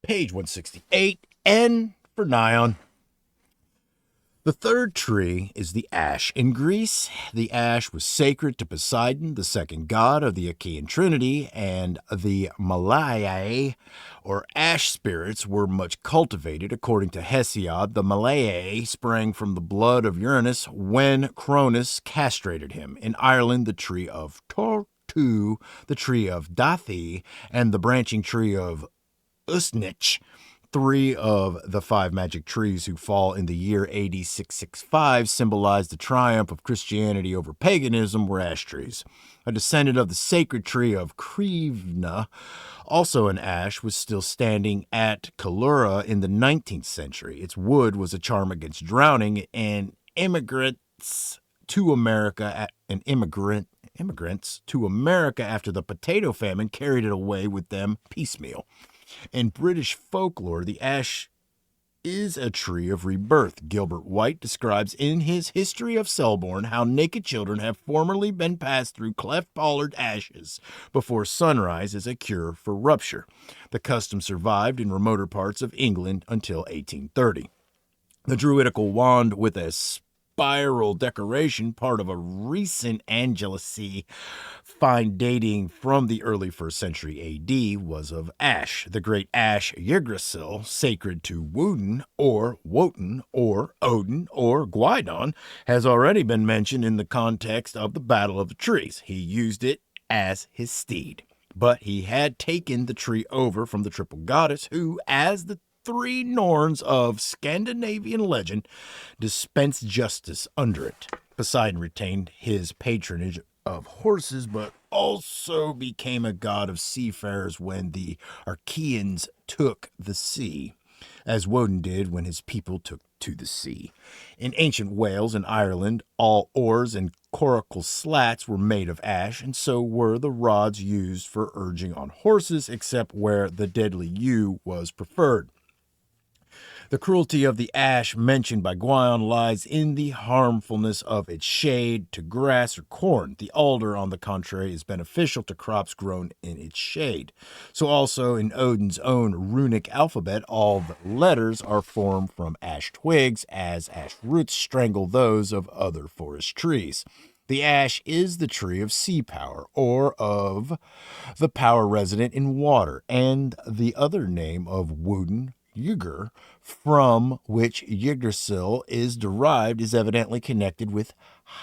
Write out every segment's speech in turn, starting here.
page 168, N for Nion. The third tree is the ash. In Greece, the ash was sacred to Poseidon, the second god of the Achaean Trinity, and the Malayae, or ash spirits, were much cultivated. According to Hesiod, the Malayae sprang from the blood of Uranus when Cronus castrated him. In Ireland, the tree of Tortu, the tree of Dathi, and the branching tree of Usnich, 3 of the 5 magic trees who fall in the year AD 665, symbolize the triumph of Christianity over paganism, were ash trees. A descendant of the sacred tree of Krivna, also an ash, was still standing at Kalura in the 19th century. Its wood was a charm against drowning, and immigrants to America after the potato famine carried it away with them piecemeal. In British folklore, the ash is a tree of rebirth. Gilbert White describes in his History of Selborne how naked children have formerly been passed through cleft pollard ashes before sunrise as a cure for rupture. The custom survived in remoter parts of England until 1830. The druidical wand with a spiral decoration, part of a recent Angelicee find dating from the early 1st century AD, was of ash. The great ash Yggdrasil, sacred to Woden or Wotan or Odin or Gwyddon, has already been mentioned in the context of the Battle of the Trees. He used it as his steed. But he had taken the tree over from the triple goddess who, as the 3 Norns of Scandinavian legend, dispensed justice under it. Poseidon retained his patronage of horses, but also became a god of seafarers when the Archaeans took the sea, as Woden did when his people took to the sea. In ancient Wales and Ireland, all oars and coracle slats were made of ash, and so were the rods used for urging on horses, except where the deadly yew was preferred. The cruelty of the ash mentioned by Gwyddon lies in the harmfulness of its shade to grass or corn. The alder, on the contrary, is beneficial to crops grown in its shade. So also in Odin's own runic alphabet, all the letters are formed from ash twigs, as ash roots strangle those of other forest trees. The ash is the tree of sea power, or of the power resident in water, and the other name of Woden, Ygr, from which Yggdrasil is derived, is evidently connected with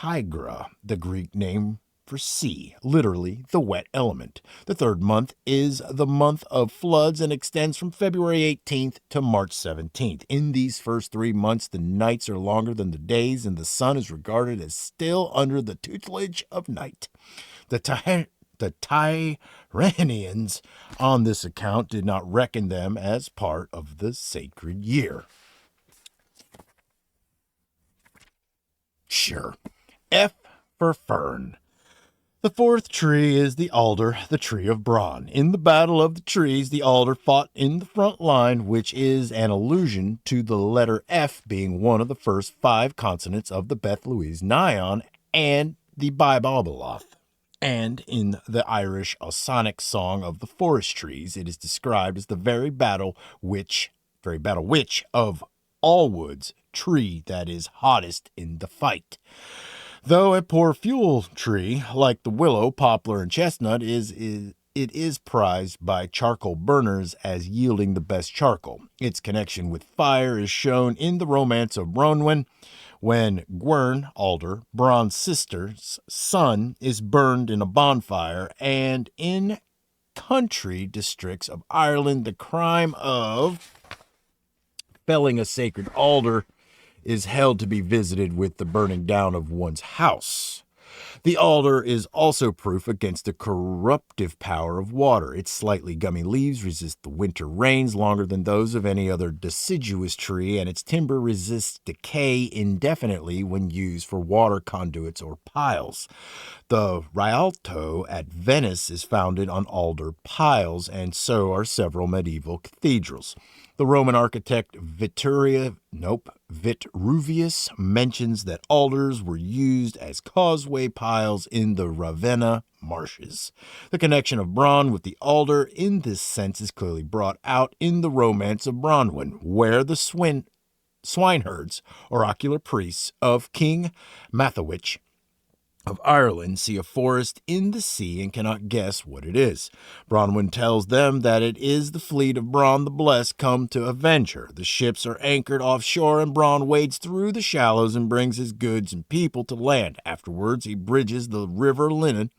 Hygra, the Greek name for sea, literally the wet element. The 3rd month is the month of floods and extends from February 18th to March 17th. In these first 3 months, the nights are longer than the days, and the sun is regarded as still under the tutelage of night. The Tyrrhenians, on this account, did not reckon them as part of the sacred year. Sure. F for fern. The 4th tree is the alder, the tree of brawn. In the Battle of the Trees, the alder fought in the front line, which is an allusion to the letter F being one of the first 5 consonants of the Beth Louise Nyan and the Bibalbaloth. And in the Irish Osonic song of the forest trees, it is described as the very battle which of all woods, tree that is hottest in the fight. Though a poor fuel tree, like the willow, poplar, and chestnut, it is prized by charcoal burners as yielding the best charcoal. Its connection with fire is shown in the romance of Bronwyn, when Gwern, alder, Bron's sister's son, is burned in a bonfire, and in country districts of Ireland, the crime of felling a sacred alder is held to be visited with the burning down of one's house. The alder is also proof against the corruptive power of water. Its slightly gummy leaves resist the winter rains longer than those of any other deciduous tree, and its timber resists decay indefinitely when used for water conduits or piles. The Rialto at Venice is founded on alder piles, and so are several medieval cathedrals. The Roman architect Vitruvius mentions that alders were used as causeway piles in the Ravenna marshes. The connection of Bronn with the alder in this sense is clearly brought out in the Romance of Bronwyn, where the swineherds, oracular priests of King Mathewich of Ireland, see a forest in the sea and cannot guess what it is. Bronwyn tells them that it is the fleet of Bronn the Blessed come to avenge her. The ships are anchored offshore, and Bronn wades through the shallows and brings his goods and people to land. Afterwards, he bridges the river Linnet,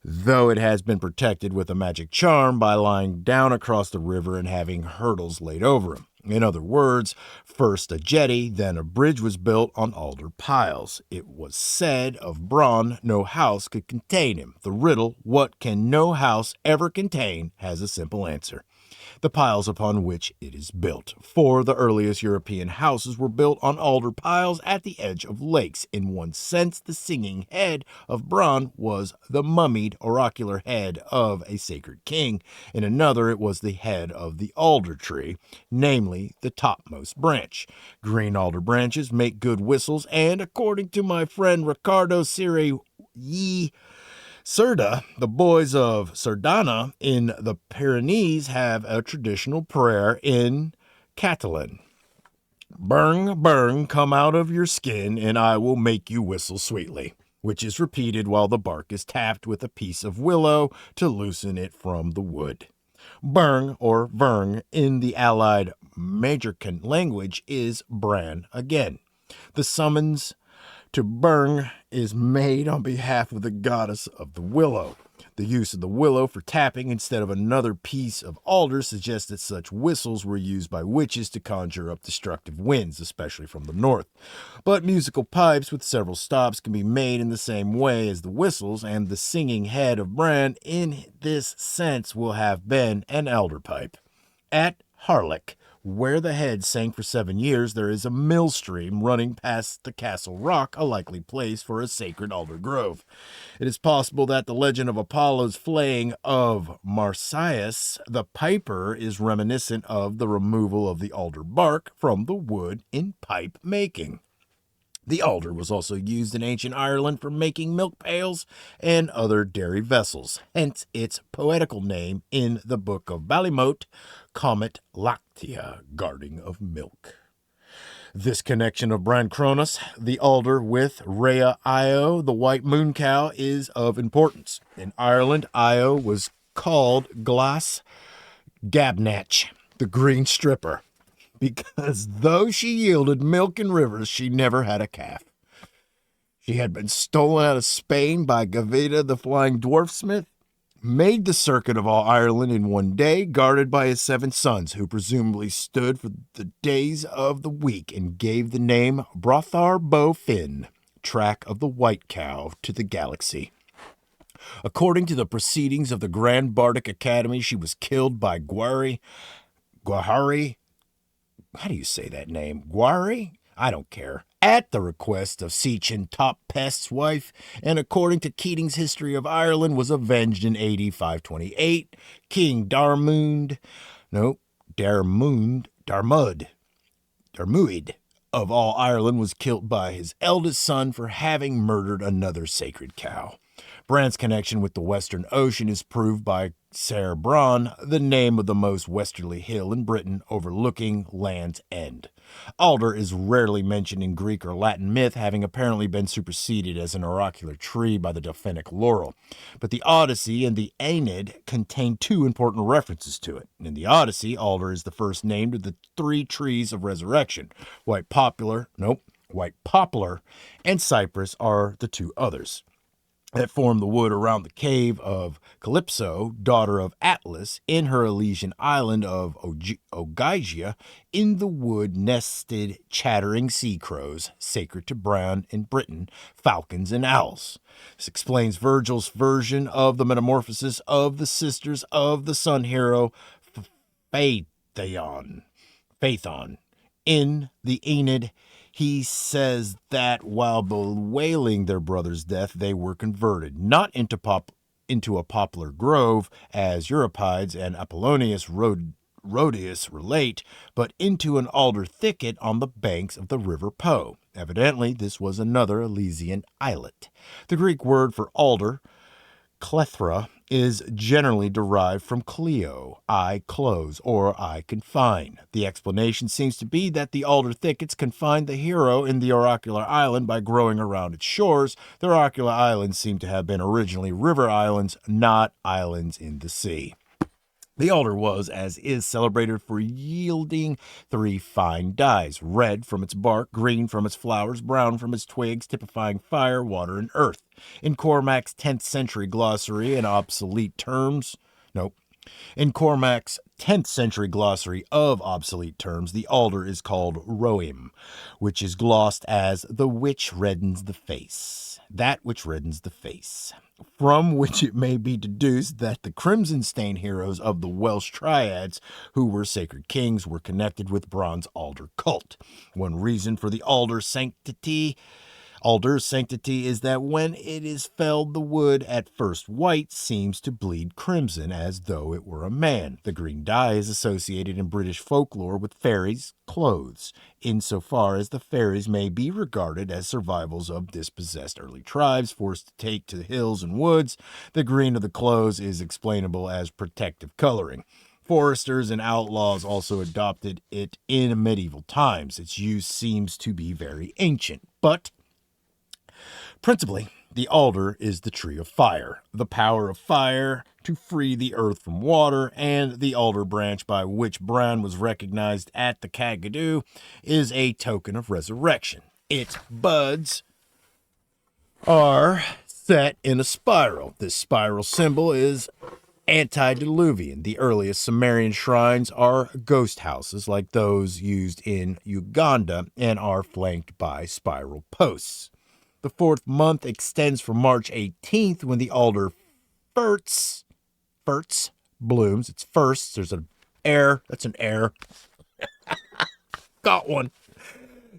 though it has been protected with a magic charm by lying down across the river and having hurdles laid over him. In other words, first a jetty, then a bridge was built on alder piles. It was said of Bronn, no house could contain him. The riddle, what can no house ever contain, has a simple answer: the piles upon which it is built. For the earliest European houses were built on alder piles at the edge of lakes. In one sense, the singing head of Bronn was the mummied oracular head of a sacred king. In another, it was the head of the alder tree, namely the topmost branch. Green alder branches make good whistles, and according to my friend Ricardo Siri Cerda, the boys of Cerdana in the Pyrenees have a traditional prayer in Catalan. Burn, burn, come out of your skin, and I will make you whistle sweetly, which is repeated while the bark is tapped with a piece of willow to loosen it from the wood. Burn, or vern, in the allied Majorcan language is bran again. The summons to burn is made on behalf of the goddess of the willow. The use of the willow for tapping instead of another piece of alder suggests that such whistles were used by witches to conjure up destructive winds, especially from the north. But musical pipes with several stops can be made in the same way as the whistles, and the singing head of Bran in this sense will have been an alder pipe. At Harlech, where the head sang for 7 years, there is a mill stream running past the castle rock, a likely place for a sacred alder grove. It is possible that the legend of Apollo's flaying of Marsyas the piper is reminiscent of the removal of the alder bark from the wood in pipe making. The alder was also used in ancient Ireland for making milk pails and other dairy vessels, hence its poetical name in the Book of Ballymote, Comet Lactea, Guarding of Milk. This connection of Bran Cronus, the alder, with Rhea Io, the white moon cow, is of importance. In Ireland, Io was called Glas Gabnach, the green stripper, because though she yielded milk in rivers, she never had a calf. She had been stolen out of Spain by Gavita, the flying dwarfsmith, made the circuit of all Ireland in one day, guarded by his 7 sons, who presumably stood for the days of the week, and gave the name Brothar Bo Finn, track of the white cow, to the galaxy. According to the proceedings of the Grand Bardic Academy, she was killed by Gwari, how do you say that name? Gwari? I don't care. At the request of Sechin Top Pest's wife, and according to Keating's History of Ireland, was avenged in AD 528. King Darmuid of all Ireland was killed by his eldest son for having murdered another sacred cow. Bran's connection with the Western Ocean is proved by Caer Bron, the name of the most westerly hill in Britain overlooking Land's End. Alder is rarely mentioned in Greek or Latin myth, having apparently been superseded as an oracular tree by the Delphinic laurel. But the Odyssey and the Aeneid contain 2 important references to it. In the Odyssey, alder is the first named of the 3 trees of resurrection. White poplar, and cypress are the 2 others that form the wood around the cave of Calypso, daughter of Atlas, in her Elysian island of Ogygia. In the wood nested chattering sea crows, sacred to Bran in Britain, falcons and owls. This explains Virgil's version of the metamorphosis of the sisters of the sun hero Phaethon in the Aeneid. He says that while bewailing their brother's death, they were converted, not into a poplar grove, as Euripides and Apollonius Rhodius relate, but into an alder thicket on the banks of the river Po. Evidently, this was another Elysian islet. The Greek word for alder, Clethra, is generally derived from Cleo, I close, or I confine. The explanation seems to be that the alder thickets confined the hero in the oracular island by growing around its shores. The oracular islands seem to have been originally river islands, not islands in the sea. The alder was, as is, celebrated for yielding three fine dyes: red from its bark, green from its flowers, brown from its twigs, typifying fire, water, and earth. In Cormac's 10th century glossary and obsolete terms, nope. In Cormac's 10th century glossary of obsolete terms, the alder is called roim, which is glossed as the which reddens the face. That which reddens the face. From which it may be deduced that the crimson-stained heroes of the Welsh triads, who were sacred kings, were connected with bronze alder cult. One reason for the alder's sanctity is that when it is felled, the wood, at first white, seems to bleed crimson, as though it were a man. The green dye is associated in British folklore with fairies' clothes, insofar as the fairies may be regarded as survivals of dispossessed early tribes forced to take to the hills and woods. The green of the clothes is explainable as protective coloring. Foresters and outlaws also adopted it in medieval times. Its use seems to be very ancient, but principally, the alder is the tree of fire, the power of fire to free the earth from water, and the alder branch by which Bran was recognized at the Cagadu is a token of resurrection. Its buds are set in a spiral. This spiral symbol is antediluvian. The earliest Sumerian shrines are ghost houses like those used in Uganda and are flanked by spiral posts. The fourth month extends from March 18th, when the alder blooms. It's first. There's an air. That's an air. Got one.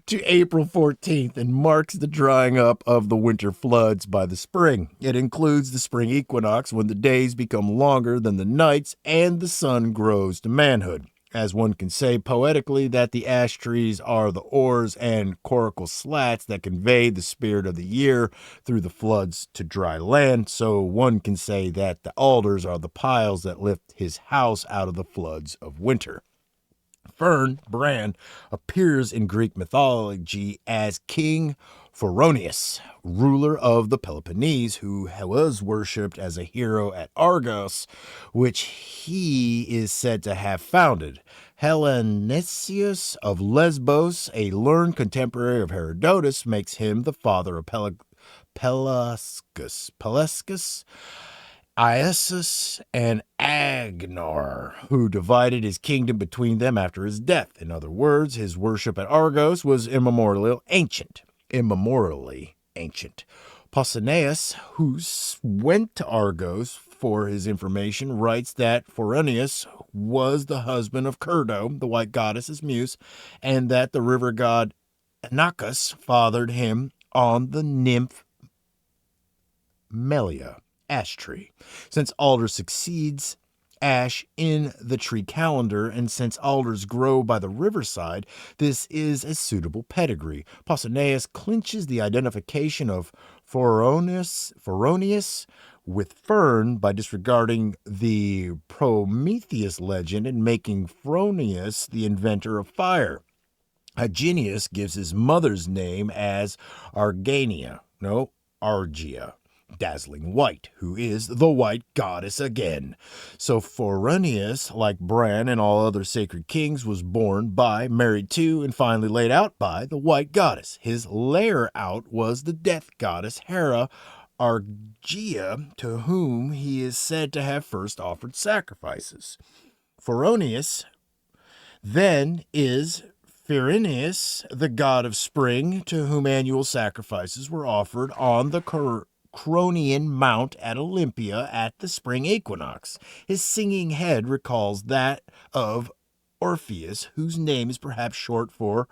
To April 14th, and marks the drying up of the winter floods by the spring. It includes the spring equinox, when the days become longer than the nights and the sun grows to manhood. As one can say poetically that the ash trees are the oars and coracle slats that convey the spirit of the year through the floods to dry land, so one can say that the alders are the piles that lift his house out of the floods of winter. Bran, appears in Greek mythology as King Pheronius, ruler of the Peloponnese, who was worshipped as a hero at Argos, which he is said to have founded. Hellenesius of Lesbos, a learned contemporary of Herodotus, makes him the father of Pelasgus, Iasus, and Agnar, who divided his kingdom between them after his death. In other words, his worship at Argos was immemorially ancient. Pausanias, who went to Argos for his information, writes that Pheronius was the husband of Curdo, the white goddess's muse, and that the river god Inachus fathered him on the nymph Melia, ash tree. Since alder succeeds ash in the tree calendar, and since alders grow by the riverside, this is a suitable pedigree. Pausanias clinches the identification of Pheronius with Fern by disregarding the Prometheus legend and making Phronius the inventor of fire. Hyginus gives his mother's name as Argia, dazzling white, who is the white goddess again. So Pheronius, like Bran and all other sacred kings, was born by, married to, and finally laid out by the white goddess. His lair out was the death goddess Hera Argia, to whom he is said to have first offered sacrifices. Pheronius then is Phereneus, the god of spring, to whom annual sacrifices were offered on the Cronian Mount at Olympia at the spring equinox. His singing head recalls that of Orpheus, whose name is perhaps short for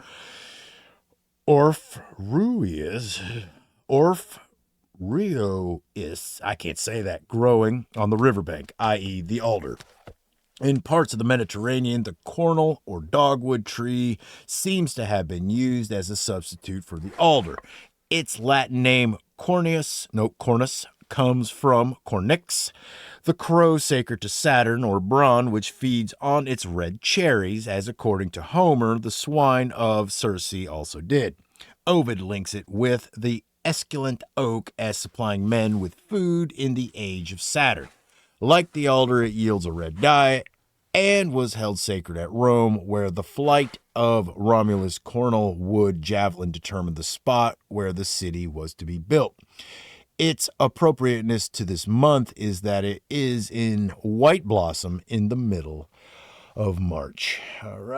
Orphriois, I can't say that, growing on the riverbank, i.e. the alder. In parts of the Mediterranean, the cornel or dogwood tree seems to have been used as a substitute for the alder. Its Latin name, cornus, comes from cornix, the crow sacred to Saturn or Bron, which feeds on its red cherries, as according to Homer, the swine of Circe also did. Ovid links it with the esculent oak as supplying men with food in the age of Saturn. Like the alder, it yields a red dye and was held sacred at Rome, where the flight of Romulus' cornel wood javelin determined the spot where the city was to be built. Its appropriateness to this month is that it is in white blossom in the middle of March. All right.